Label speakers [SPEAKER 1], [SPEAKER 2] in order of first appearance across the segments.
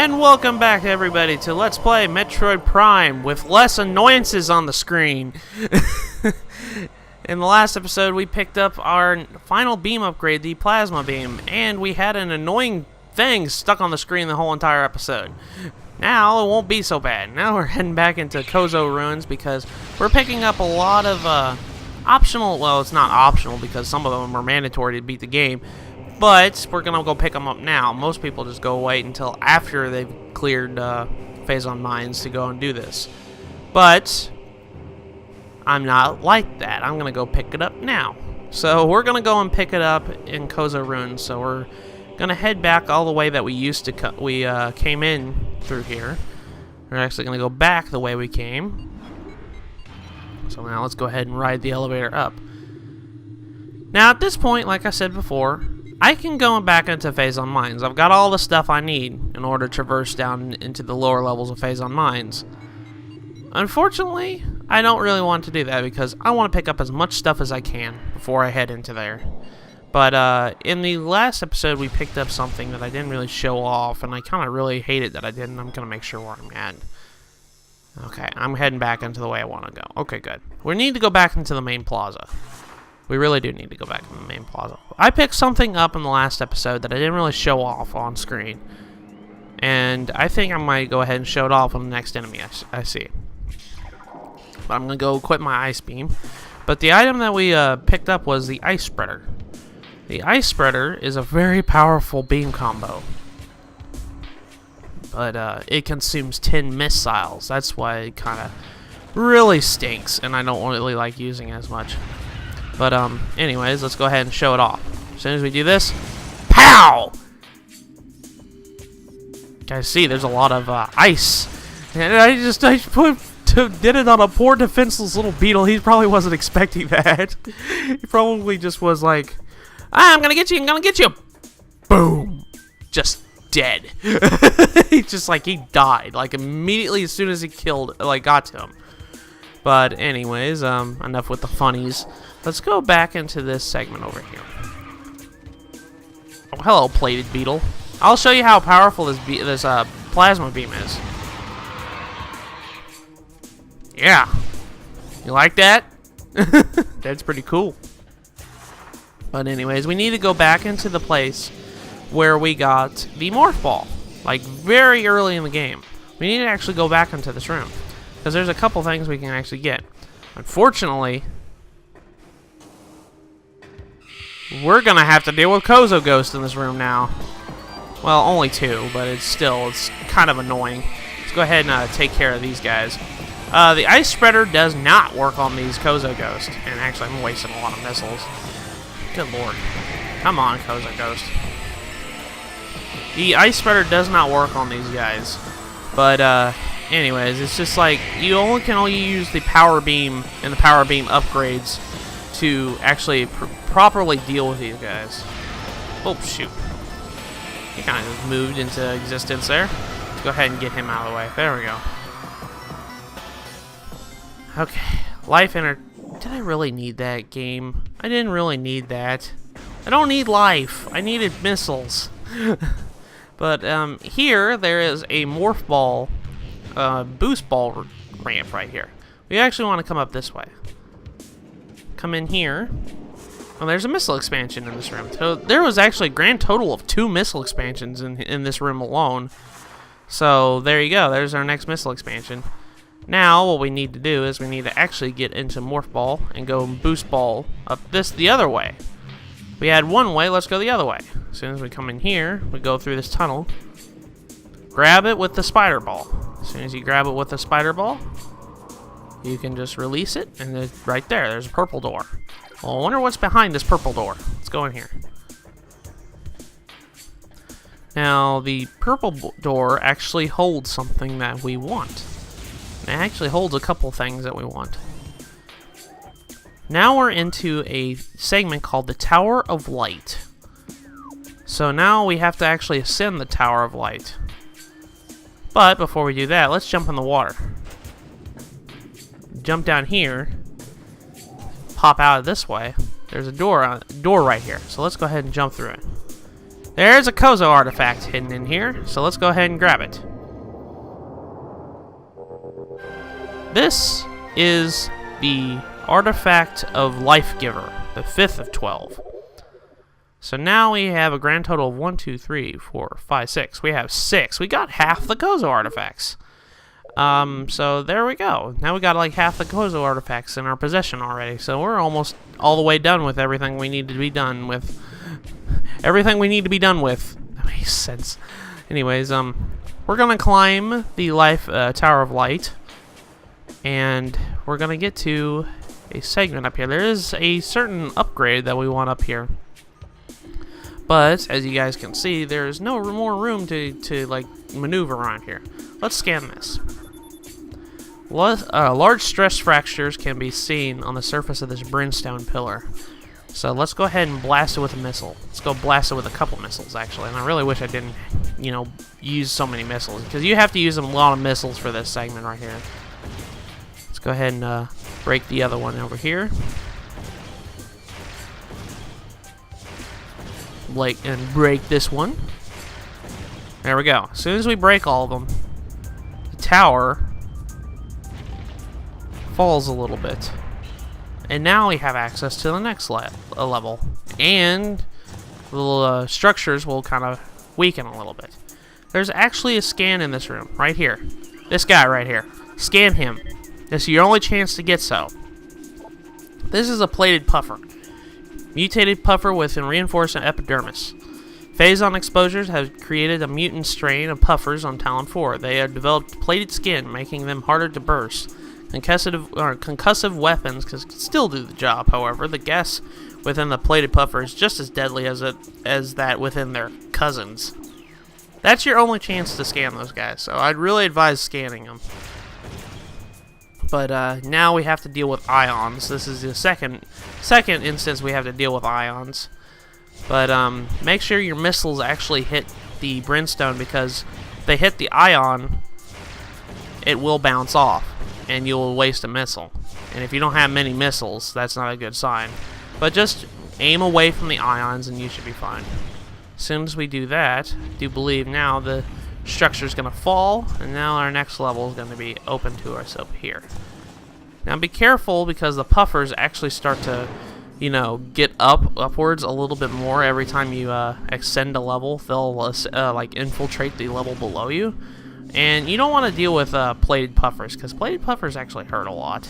[SPEAKER 1] And welcome back, everybody, to Let's Play Metroid Prime with less annoyances on the screen. In the last episode, we picked up our final beam upgrade, the Plasma Beam, and we had an annoying thing stuck on the screen the whole entire episode. Now, it won't be so bad. Now we're heading back into Chozo Ruins because we're picking up a lot of optional, well, it's not optional because some of them are mandatory to beat the game, but we're going to go pick them up now. Most people just go wait until after they've cleared Phase on Mines to go and do this. But I'm not like that. I'm going to go pick it up now. So we're going to go and pick it up in Chozo Ruins. So we're going to head back all the way that we used to came in through here. We're actually going to go back the way we came. So now let's go ahead and ride the elevator up. Now at this point, like I said before, I can go back into Phase on Mines. I've got all the stuff I need in order to traverse down into the lower levels of Phase on Mines. Unfortunately, I don't really want to do that because I want to pick up as much stuff as I can before I head into there. But in the last episode, we picked up something that I didn't really show off, and I kind of really hate it that I didn't. I'm going to make sure where I'm at. Okay, I'm heading back into the way I want to go. Okay, good. We need to go back into the main plaza. We really do need to go back to the main plaza. I picked something up in the last episode that I didn't really show off on screen. And I think I might go ahead and show it off on the next enemy I see. But I'm going to go equip my ice beam. But the item that we picked up was the ice spreader. The ice spreader is a very powerful beam combo. But it consumes 10 missiles. That's why it kind of really stinks. And I don't really like using it as much. But, anyways, let's go ahead and show it off. As soon as we do this, POW! Guys, see, there's a lot of, ice. And I did it on a poor defenseless little beetle. He probably wasn't expecting that. He probably just was like, I'm gonna get you, I'm gonna get you! Boom! Just dead. He just, like, he died. Like, immediately as soon as he got to him. But, anyways, enough with the funnies. Let's go back into this segment over here. Oh, hello, plated beetle. I'll show you how powerful this plasma beam is. Yeah. You like that? That's pretty cool. But anyways, we need to go back into the place where we got the morph ball. Like, very early in the game. We need to actually go back into this room. Because there's a couple things we can actually get. Unfortunately, we're gonna have to deal with Chozo Ghost in this room now. Well, only two, but it's kind of annoying. Let's go ahead and take care of these guys. The ice spreader does not work on these Chozo Ghost. And actually, I'm wasting a lot of missiles. Good lord. Come on, Chozo Ghost. The ice spreader does not work on these guys. But, anyways, it's just like, you can only use the power beam and the power beam upgrades to actually properly deal with these guys. Oh, shoot. He kind of just moved into existence there. Let's go ahead and get him out of the way. There we go. Okay. Life Enter... Did I really need that game? I didn't really need that. I don't need life. I needed missiles. But here, there is a morph ball, boost ball ramp right here. We actually want to come up this way. Come in here. Oh, there's a missile expansion in this room. So there was actually a grand total of 2 missile expansions in this room alone. So there you go. There's our next missile expansion. Now what we need to do is we need to actually get into morph ball and go boost ball up the other way. We had one way. Let's go the other way. As soon as we come in here, we go through this tunnel. Grab it with the spider ball. As soon as you grab it with the spider ball, you can just release it, and it's right there. There's a purple door. Well, I wonder what's behind this purple door. Let's go in here. Now, the purple door actually holds something that we want. It actually holds a couple things that we want. Now we're into a segment called the Tower of Light. So now we have to actually ascend the Tower of Light. But before we do that, let's jump in the water. Jump down here, pop out this way. There's a door right here, so let's go ahead and jump through it. There's a Chozo artifact hidden in here, so let's go ahead and grab it. This is the Artifact of Life Giver, the 5th of 12. So now we have a grand total of 1, 2, 3, 4, 5, 6. We have 6. We got half the Chozo artifacts. So there we go. Now we got like half the Chozo artifacts in our possession already. So we're almost all the way done with everything we need to be done with. Everything we need to be done with. That makes sense. Anyways, we're gonna climb the Tower of Light, and we're gonna get to a segment up here. There is a certain upgrade that we want up here, but as you guys can see, there's no more room to like maneuver around here. Let's scan this. Large stress fractures can be seen on the surface of this brimstone pillar. So let's go ahead and blast it with a missile. Let's go blast it with a couple missiles, actually. And I really wish I didn't, you know, use so many missiles, because you have to use a lot of missiles for this segment right here. Let's go ahead and break the other one over here. Break this one. There we go. As soon as we break all of them, the tower falls a little bit. And now we have access to the next level. And the structures will kind of weaken a little bit. There's actually a scan in this room, right here. This guy right here. Scan him. This is your only chance to get so. This is a plated puffer. Mutated puffer with a reinforced epidermis. Phazon exposures have created a mutant strain of puffers on Talon 4. They have developed plated skin, making them harder to burst. Concussive weapons can still do the job, however. The gas within the plated puffer is just as deadly as that within their cousins. That's your only chance to scan those guys, so I'd really advise scanning them. But now we have to deal with ions. This is the second instance we have to deal with ions. But make sure your missiles actually hit the brimstone, because if they hit the ion, it will bounce off, and you'll waste a missile. And if you don't have many missiles, that's not a good sign. But just aim away from the ions and you should be fine. As soon as we do that, I do believe now the structure's going to fall, and now our next level is going to be open to us up here. Now be careful, because the puffers actually start to, you know, get upwards a little bit more every time you extend a level. They'll like infiltrate the level below you. And you don't want to deal with plated puffers, because plated puffers actually hurt a lot.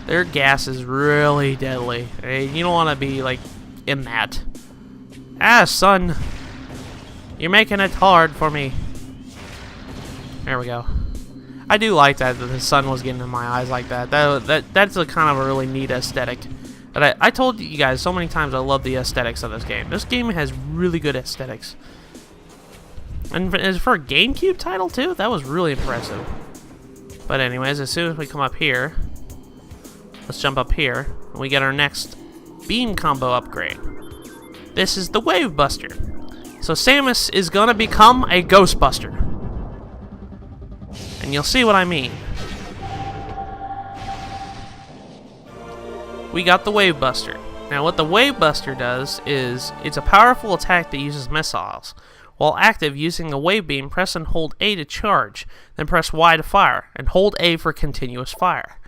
[SPEAKER 1] Their gas is really deadly. And you don't want to be like in that. Ah, son, you're making it hard for me. There we go. I do like that the sun was getting in my eyes like that. That's a kind of a really neat aesthetic. But I told you guys so many times I love the aesthetics of this game. This game has really good aesthetics. And for a GameCube title, too, that was really impressive. But anyways, as soon as we come up here, let's jump up here, and we get our next beam combo upgrade. This is the Wavebuster. So Samus is going to become a Ghostbuster. And you'll see what I mean. We got the Wavebuster. Now what the Wavebuster does is, it's a powerful attack that uses missiles. While active, using a wave beam, press and hold A to charge, then press Y to fire, and hold A for continuous fire.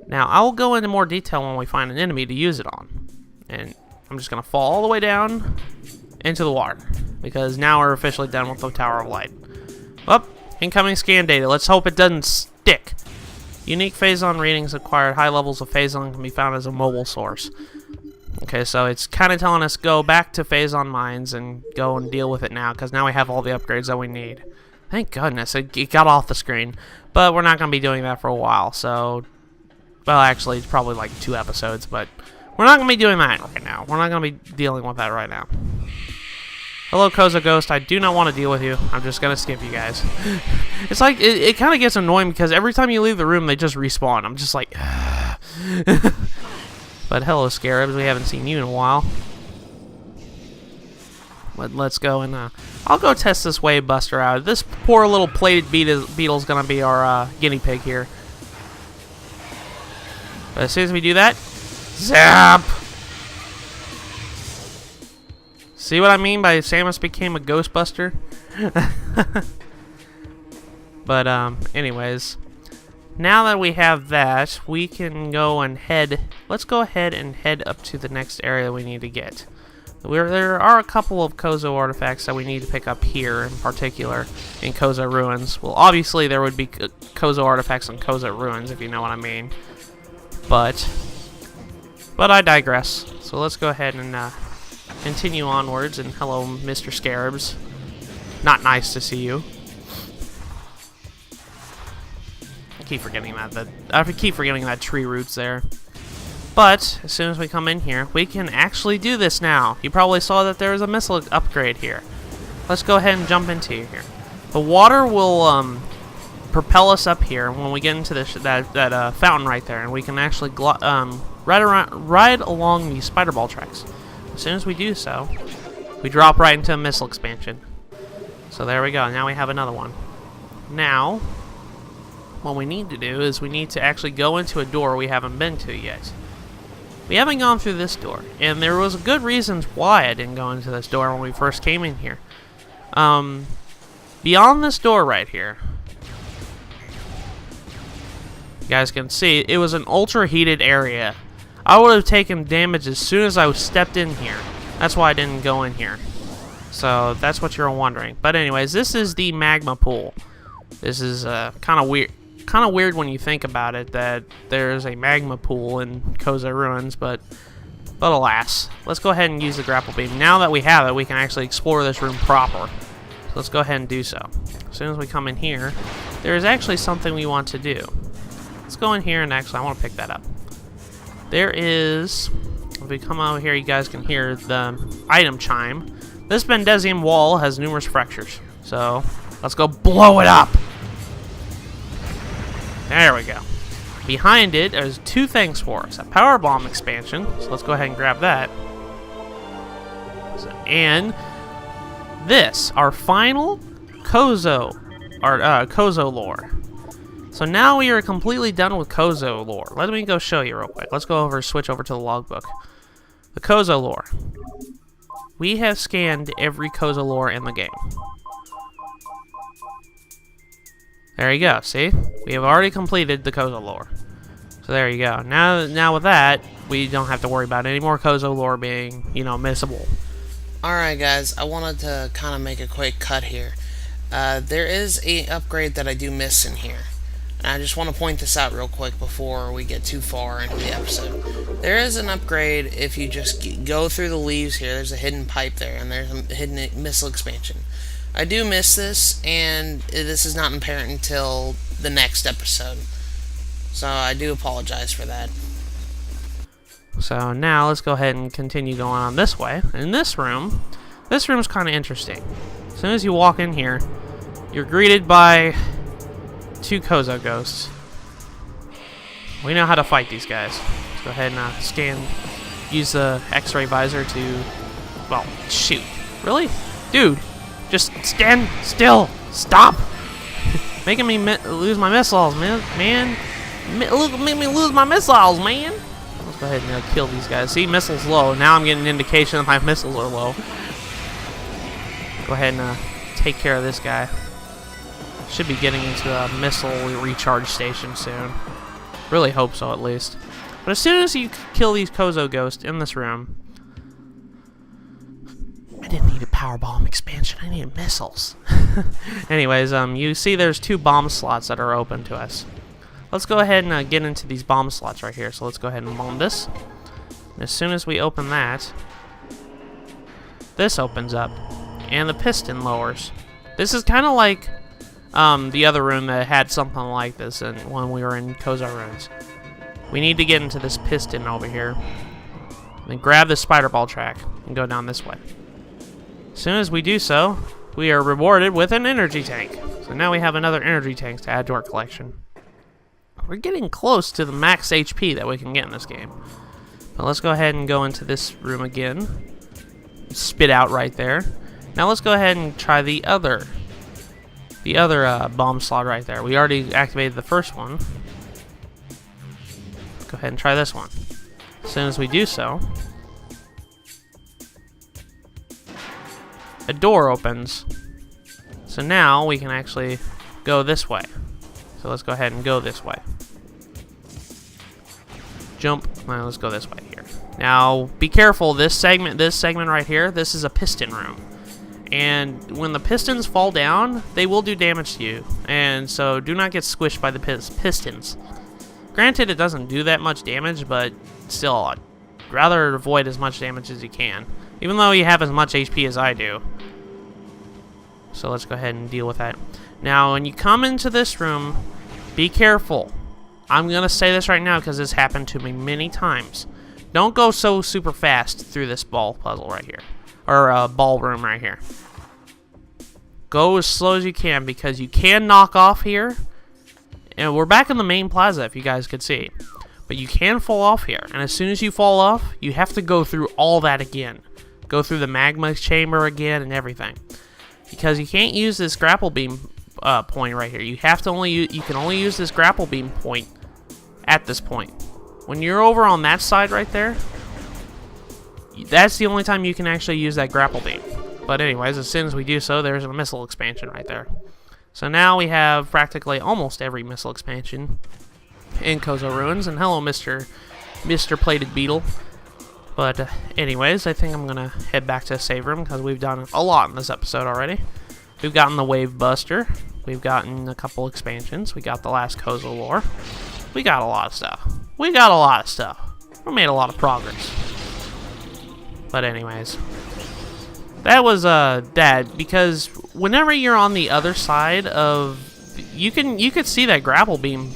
[SPEAKER 1] Now, I will go into more detail when we find an enemy to use it on. And I'm just going to fall all the way down into the water, because now we're officially done with the Tower of Light. Up, incoming scan data. Let's hope it doesn't stick. Unique Phazon readings acquired. High levels of Phazon can be found as a mobile source. Okay, so it's kind of telling us go back to Phazon Mines and go and deal with it now, because now we have all the upgrades that we need. Thank goodness, it got off the screen. But we're not going to be doing that for a while, so... Well, actually, it's probably like 2 episodes, but we're not going to be doing that right now. We're not going to be dealing with that right now. Hello, Chozo Ghost. I do not want to deal with you. I'm just going to skip you guys. It's like, it kind of gets annoying, because every time you leave the room, they just respawn. I'm just like... But hello, Scarabs. We haven't seen you in a while. But let's go and I'll go test this Wavebuster out. This poor little plated beetle's gonna be our guinea pig here. But as soon as we do that, zap! As See what I mean by Samus became a Ghostbuster? But, anyways. Now that we have that, we can go and head... Let's go ahead and head up to the next area we need to get. There are a couple of Chozo artifacts that we need to pick up here, in particular, in Chozo Ruins. Well, obviously there would be Chozo artifacts in Chozo Ruins, if you know what I mean. But I digress. So let's go ahead and continue onwards. And hello, Mr. Scarabs. Not nice to see you. I keep forgetting that tree roots there. But as soon as we come in here, we can actually do this now. You probably saw that there is a missile upgrade here. Let's go ahead and jump into here. The water will propel us up here when we get into this that fountain right there, and we can actually ride along the spider ball tracks. As soon as we do so, we drop right into a missile expansion. So there we go. Now we have another one. Now, what we need to do is we need to actually go into a door we haven't been to yet. We haven't gone through this door, and there was good reasons why I didn't go into this door when we first came in here. Beyond this door right here, you guys can see, it was an ultra-heated area. I would have taken damage as soon as I stepped in here. That's why I didn't go in here. So, that's what you're wondering. But anyways, this is the Magma Pool. This is kind of weird when you think about it, that there's a magma pool in Chozo Ruins, but alas. Let's go ahead and use the grapple beam. Now that we have it, we can actually explore this room proper. So let's go ahead and do so. As soon as we come in here, there is actually something we want to do. Let's go in here and actually, I want to pick that up. There is, if we come over here, you guys can hear the item chime. This Bendesium wall has numerous fractures, so let's go blow it up. There we go. Behind it, there's two things for us. A power bomb expansion, so let's go ahead and grab that. And this, our final Chozo lore. So now we are completely done with Chozo lore. Let me go show you real quick. Let's go over, switch over to the logbook. The Chozo lore. We have scanned every Chozo lore in the game. There you go, see? We have already completed the Chozo lore. So there you go. Now with that, we don't have to worry about any more Chozo lore being, missable.
[SPEAKER 2] Alright guys, I wanted to kind of make a quick cut here. There is an upgrade that I do miss in here. And I just want to point this out real quick before we get too far into the episode. There is an upgrade if you just go through the leaves here. There's a hidden pipe there, and there's a hidden missile expansion. I do miss this, and this is not apparent until the next episode. So I do apologize for that.
[SPEAKER 1] So now let's go ahead and continue going on this way. In this room's kind of interesting. As soon as you walk in here, you're greeted by two Chozo ghosts. We know how to fight these guys. Let's go ahead and use the X-ray visor to, well, shoot. Really? Dude! Just stand still. Stop. Making me lose my missiles, man. Make me lose my missiles, man. Let's go ahead and kill these guys. See, missiles low. Now I'm getting an indication that my missiles are low. Go ahead and take care of this guy. Should be getting into a missile recharge station soon. Really hope so, at least. But as soon as you kill these Chozo ghosts in this room, I didn't need a power bomb expansion. I needed missiles. Anyways, you see there's two bomb slots that are open to us. Let's go ahead and get into these bomb slots right here. So let's go ahead and bomb this. And as soon as we open that, this opens up, and the piston lowers. This is kind of like the other room that had something like this when we were in Chozo Ruins. We need to get into this piston over here. Then grab the spider ball track and go down this way. As soon as we do so, we are rewarded with an energy tank. So now we have another energy tank to add to our collection. We're getting close to the max HP that we can get in this game. But let's go ahead and go into this room again. Spit out right there. Now let's go ahead and try the other bomb slot right there. We already activated the first one. Let's go ahead and try this one. As soon as we do so, a door opens. So now we can actually go this way. So let's go ahead and go this way. Jump. Now let's go this way here. Now be careful. This segment right here, this is a piston room. And when the pistons fall down, they will do damage to you. And so do not get squished by the pistons. Granted, it doesn't do that much damage, but still, I'd rather avoid as much damage as you can. Even though you have as much HP as I do. So let's go ahead and deal with that. Now, when you come into this room, be careful. I'm going to say this right now because this happened to me many times. Don't go so super fast through this ball puzzle right here. Or ballroom right here. Go as slow as you can because you can knock off here. And we're back in the main plaza if you guys could see. But you can fall off here. And as soon as you fall off, you have to go through all that again. Go through the magma chamber again and everything. Because you can't use this grapple beam point right here. You have to you can only use this grapple beam point at this point. When you're over on that side right there, that's the only time you can actually use that grapple beam. But anyways, as soon as we do so, there's a missile expansion right there. So now we have practically almost every missile expansion in Chozo Ruins. And hello, Mr. Plated Beetle. But anyways, I think I'm going to head back to the save room because we've done a lot in this episode already. We've gotten the Wave Buster. We've gotten a couple expansions. We got the last Chozo lore. We got a lot of stuff. We made a lot of progress. But anyways, that was that, because whenever you're on the other side of, you could see that grapple beam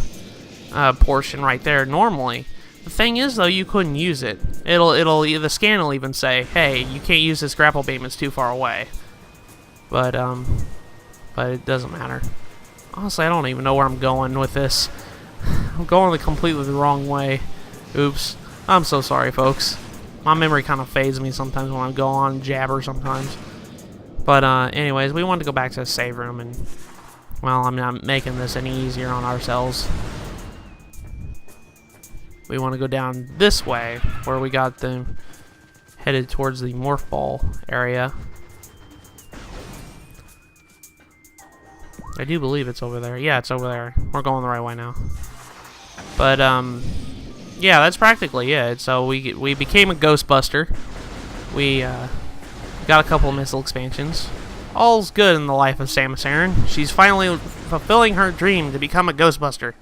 [SPEAKER 1] portion right there normally. The thing is though, you couldn't use it. The scan will even say, hey, you can't use this grapple beam, it's too far away. But it doesn't matter. Honestly, I don't even know where I'm going with this. I'm going completely the wrong way. Oops. I'm so sorry, folks. My memory kind of fades me sometimes when I go on jabber sometimes. But anyways, we wanted to go back to the save room, and well, I'm not making this any easier on ourselves. We want to go down this way, where we got them headed towards the morph ball area. I do believe it's over there. Yeah, it's over there. We're going the right way now. But yeah, that's practically it. So we became a Ghostbuster. We got a couple of missile expansions. All's good in the life of Samus Aran. She's finally fulfilling her dream to become a Ghostbuster.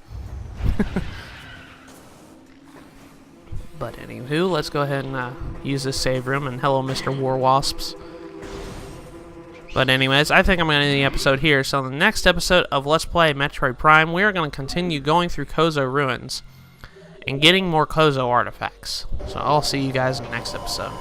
[SPEAKER 1] But anywho, let's go ahead and use this save room. And hello, Mr. War Wasps. But anyways, I think I'm going to end the episode here. So in the next episode of Let's Play Metroid Prime, we are going to continue going through Chozo Ruins and getting more Chozo Artifacts. So I'll see you guys in the next episode.